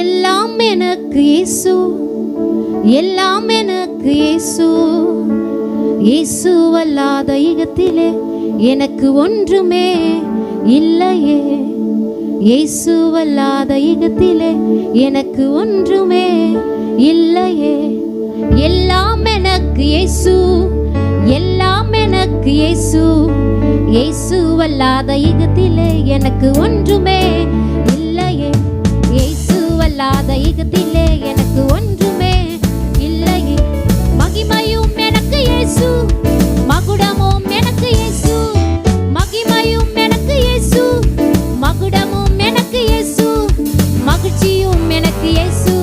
எல்லாம் எனக்கு இயேசு, எல்லாம் எனக்கு இயேசு. இயேசு அல்லாத யுகத்திலே எனக்கு ஒன்றுமே இல்லையே. இயேசு அல்லாத யுகத்திலே எனக்கு ஒன்றுமே இல்லையே. எல்லாம் எனக்கு இயேசு, எல்லாம் எனக்கு இயேசு. இயேசு அல்லாத யுகத்திலே எனக்கு ஒன்றுமே இல்லையே. இயேசு அல்லாத யுகத்திலே எனக்கு ஒன்றுமே இல்லையே. மகிமையும் எனக்கு இயேசு, மகுடமும் எனக்கு இயேசு. மகிமையும் எனக்கு இயேசு, மகுடமும் எனக்கு இயேசு. மகிழ்ச்சியும் எனக்கு இயேசு,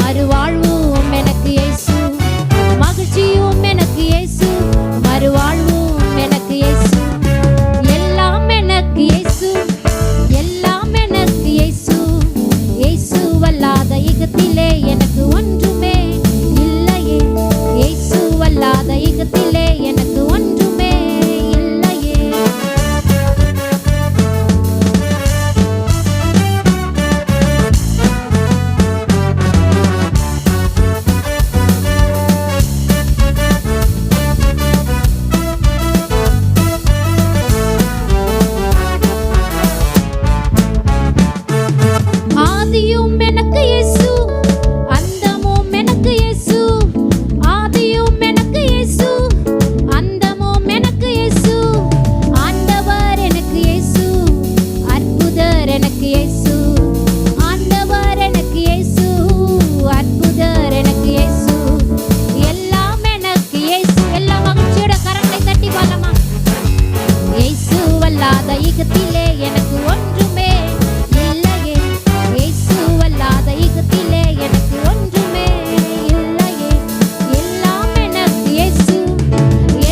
மறுவாழ்வும் எனக்கு இயேசு. மகிழ்ச்சியும் எனக்கு இயேசு, மறுவாழ்வும் எனக்கு இயேசு. எல்லாம் எனக்கு இயேசு, எல்லாம் எனக்கு இயேசு. இயேசு அல்லாத யுகத்திலே எனக்கு ஒன்றுமே இல்லையே. இயேசு அல்லாத யுகத்திலே எனக்கு ஒன்றுமே இல்லையே. ஆதியும் எனக்கு இயேசு, அந்தமும் எனக்கு இயேசு. ஆதியும் எனக்கு இயேசு, அந்தமும் எனக்கு இயேசு. ஆண்டவர் எனக்கு இயேசு, அற்புதர் எனக்கு இயேசு. ஆண்டவர் எனக்கு இயேசு, அற்புதர் எனக்கு இயேசு. எல்லாம் எனக்கு இயேசு. எல்லாம் மகிழ்ச்சியோட கரங்களை தட்டி பாடலாமா? இயேசு அல்லாத யுகத்திலே எனக்கு ஒன்றுமே இல்லையே. இயேசு அல்லாத யுகத்திலே எனக்கு ஒன்றுமே இல்லையே. எல்லாம் எனக்கு இயேசு,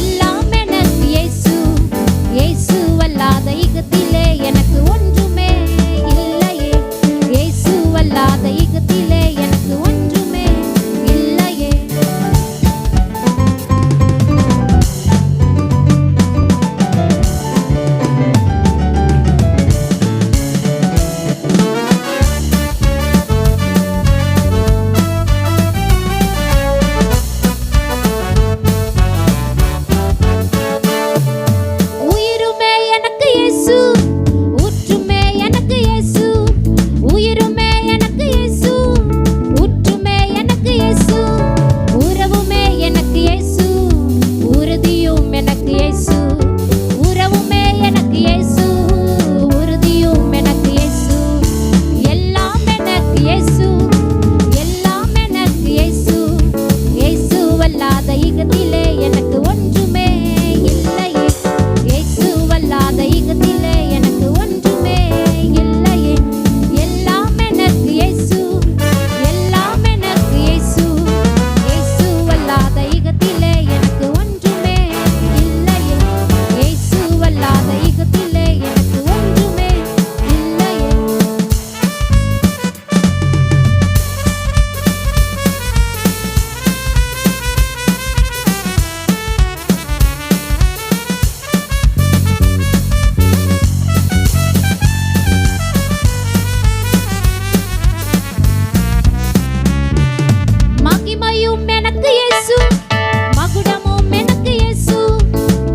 எல்லாம் எனக்கு இயேசு. இயேசு அல்லாத யுகத்திலே எனக்கு ஒன்றுமே இல்லையே. இயேசு அல்லாத யுகத்திலே எனக்கு ஒன்றுமே இல்லையே. உயிருமே எனக்கு இயேசு, ஊற்றுமே எனக்கு இயேசு. உயிருமே எனக்கு இயேசு, ஊற்றுமே எனக்கு இயேசு. உறவுமே எனக்கு இயேசு, உறுதியும் எனக்கு இயேசு. உறவுமே எனக்கு இயேசு, உறுதியும் எனக்கு இயேசு. எல்லாம் எனக்கு இயேசு, எல்லாம் எனக்கு இயேசு. இயேசு அல்லாத யுகத்திலே எனக்கு ஒன்றுமே இல்லையே. இயேசு அல்லாத யுகத்திலே எனக்கு ஒன்றுமே இல்லையே. எல்லாம் எனக்கு இயேசு, எல்லாம் எனக்கு இயேசு. இயேசு அல்லாத யுகத்திலே எனக்கு ஒன்றுமே இல்லையே. இயேசு அல்லாத யுகத்திலே எனக்கு ஒன்றுமே இல்லையே. மகிமையும் எனக்கு இயேசு, மகுடமும் எனக்கு இயேசு.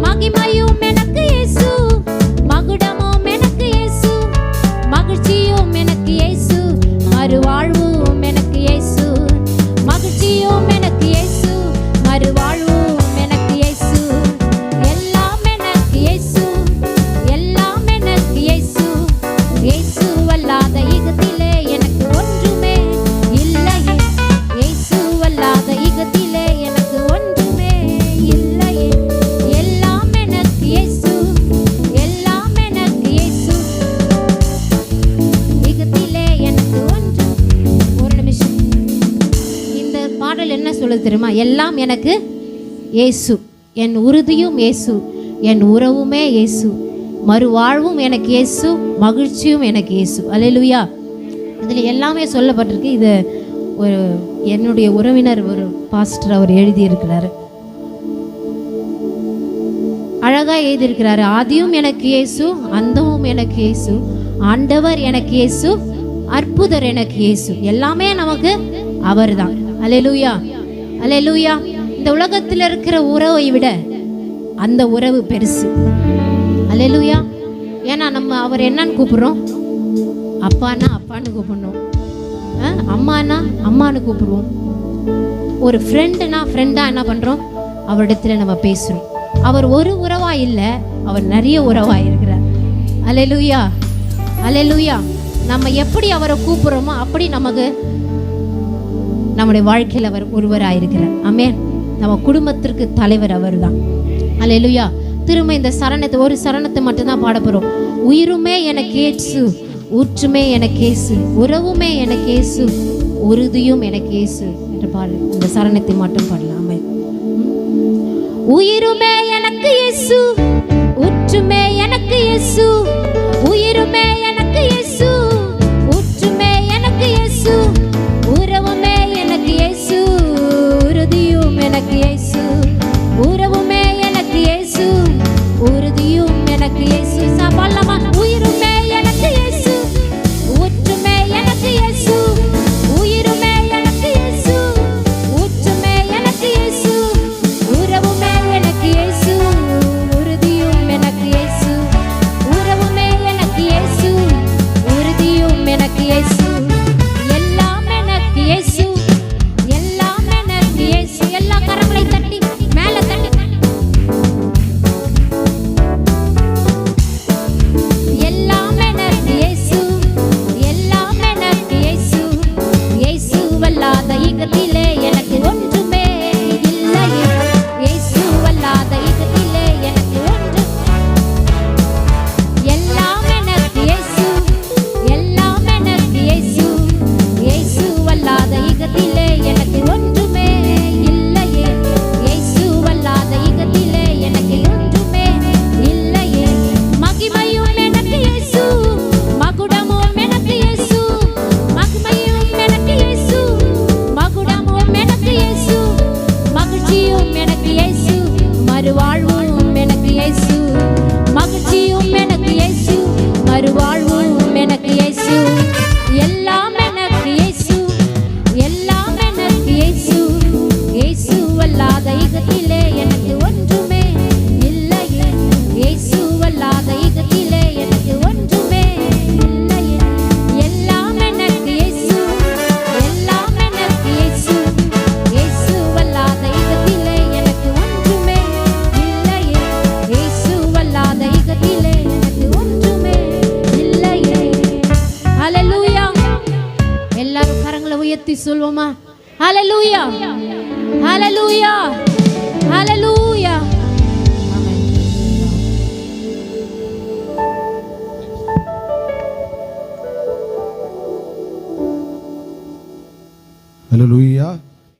மகிமையும் எனக்கு இயேசு, மகுடமும் எனக்கு இயேசு. மகிழ்ச்சியும் எனக்கு இயேசு, மறுவாழ்வும் எனக்கு இயேசு. மகிழ்ச்சியும் எனக்கு இயேசு, மறுவாழ்வும் எனக்கு இயேசு. எல்லாம் எனக்கு இயேசு, எல்லாம் எனக்கு இயேசு. இயேசு அல்லாத யுகத்திலே எனக்கு ஒன்றுமே இல்லையே. இயேசு அல்லாத யுகத்திலே எனக்கு ஒன்றுமே இல்லையே. எல்லாம் எனக்கு இயேசு, எல்லாம் எனக்கு இயேசு. யுகத்திலே எனக்கு ஒன்று. ஒரு நிமிஷம். இந்த பாடல் என்ன சொல்லுது தெரியுமா? எல்லாம் எனக்கு இயேசு, என் உறுதியும் இயேசு, என் உறவுமே இயேசு. மறுவாழ்வும் எனக்கு இயேசு, மகிழ்ச்சியும் எனக்கு இயேசு. அல்லேலூயா. இதில் எல்லாமே சொல்லப்பட்டிருக்கு. இது ஒரு என்னுடைய உறவினர் ஒரு பாஸ்டர் அவர் எழுதியிருக்கிறாரு. அழகாக எழுதியிருக்கிறாரு. ஆதியும் எனக்கு இயேசு, அந்தமும் எனக்கு இயேசு. ஆண்டவர் எனக்கு இயேசு, அற்புதர் எனக்கு இயேசு. எல்லாமே நமக்கு அவர்தான். அல்லேலூயா, அல்லேலூயா. இந்த உலகத்தில் இருக்கிற உறவை விட அந்த உறவு பெருசு. அல்லேலூயா. ஏன்னா நம்ம அவர் என்னன்னு கூப்பிடுறோம்? அப்பான்னா அப்பான்னு கூப்பிடணும், அம்மானா அம்மானு கூப்பிடுவோம். ஒரு ஃப்ரெண்டுனா ஃப்ரெண்டா என்ன பண்றோம்? அவரிடத்துல நம்ம பேசுறோம். அவர் ஒரு உறவா இல்லை, அவர் நிறைய உறவா இருக்கிறார். அல்லேலூயா, அல்லேலூயா. நம்ம எப்படி அவரை கூப்பிடுறோமோ அப்படி நமக்கு நம்முடைய வாழ்க்கையில் அவர் ஒருவராயிருக்கிறார். ஆமென். நம்ம குடும்பத்திற்கு தலைவர் அவர் தான். அல்லேலூயா. திரும்ப இந்த சரணத்தை, ஒரு சரணத்தை மட்டும்தான் பாட போறோம். உயிருமே எனக்கு இயேசு, ஊற்றுமே எனக்கு இயேசு, உறவுமே எனக்கு இயேசு, உறுதியும் எனக்கு இயேசு என்று பாடு. இந்த சரணத்தை மட்டும் பாடலாம். ஆமென். உயிருமே எனக்கு இயேசு, ஊற்றுமே எனக்கு இயேசு, உயிருமே எனக்கு இயேசு, ஊற்றுமே எனக்கு இயேசு, உறவுமே எனக்கு இயேசு, உறுதியும் எனக்கு இயேசு, உறவுமே எனக்கு இயேசு, உறுதியும் எனக்கு இயேசு. சாப்பாடலாமா? உயிருமே எனக்கு இயேசு, ஊற்றுமே எனக்கு இயேசு, உயிருமே எனக்கு இயேசு, ஊற்றுமே எனக்கு இயேசு, உறவுமே எனக்கு இயேசு, உறுதியும் எனக்கு இயேசு, உறவுமே எனக்கு இயேசு, உறுதியும் எனக்கு இயேசு, எல்லாம் எனக்கு இயேசு, எல்லாம் எனக்கு இயேசு. எல்லா கரங்களை தட்டி மேலே தட்டி எல்லாம் எனக்கு இயேசு, எல்லாம் எனக்கு இயேசு, இயேசுவல்லாத யுகத்திலே எனக்கு ஒன்றுமே இல்லையே, இயேசுவல்லாத யுகத்திலே எனக்கு ஒன்று. எல்லாம் எனக்கு இயேசு, எல்லாம் எனக்கு இயேசு, இயேசுவல்லாத யுகத்திலே எனக்கு ஒன்றுமே இல்லையே, இயேசுவல்லாத யுகத்திலே எனக்கு ஒன்றுமே இல்லையே. மகிமையும் எனக்கு இயேசு, மகுடமும் எனக்கு இயேசு, மகிமையும் எனக்கு இயேசு, மகுடமும் எனக்கு இயேசு, மகிழ்ச்சியும் எனக்கு இயேசு, மறுவாழ்வும் எனக்கு இயேசு, மகிழ்ச்சியும் எனக்கு இயேசு, மறுவாழ்வும் எனக்கு இயேசு, எல்லாம் எனக்கு இயேசு, எல்லாம் எனக்கு இயேசு, இயேசுவல்லாத யுகத்திலே எனக்கு ஒன்றுமே இல்லையே, இயேசுவல்லாத யுகத்திலே எனக்கு ஒன்றுமே இல்லையே. எல்லாம் எனக்கு இயேசு, எல்லாம் எனக்கு இயேசு, இயேசுவல்லாத யுகத்திலே எனக்கு ஒன்றுமே இல்லையே, இயேசுவல்லாத யுகத்திலே எனக்கு ஒன்றுமே இல்லையே. அல்லேலூயா. எல்லாரும் கரங்களை உயர்த்தி சொல்வோமா? அல்லேலூயா, அல்லேலூயா, அல்லேலூயா. ஆமென். Hallelujah.